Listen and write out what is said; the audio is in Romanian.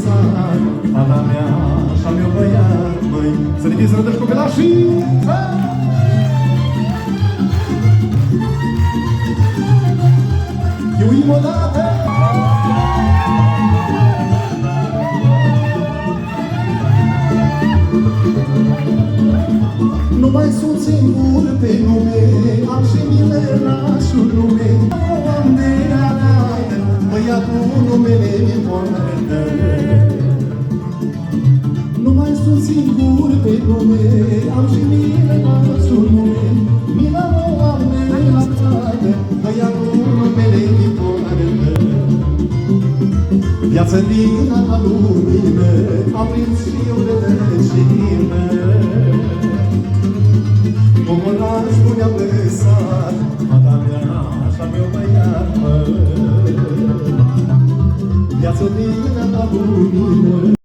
lăsat fata mea și-a meu băiat, măi. Să ne fie sărătăși copilașii! Chiuim odată! Nu mai sunt singur pe lume, am și mine nașul lume. Am de arată, băiatul numele mi-e poartă. Nu mai sunt singur pe lume, am și mine nașul lume. Mina nu am de arată, băiatul numele mi-e poartă. Viața din a lumină, am prins și eu rădăcină. Pomolaș nu ne-am lăsat, fata mea și-a meu băiat, mă. Viața din a lumină,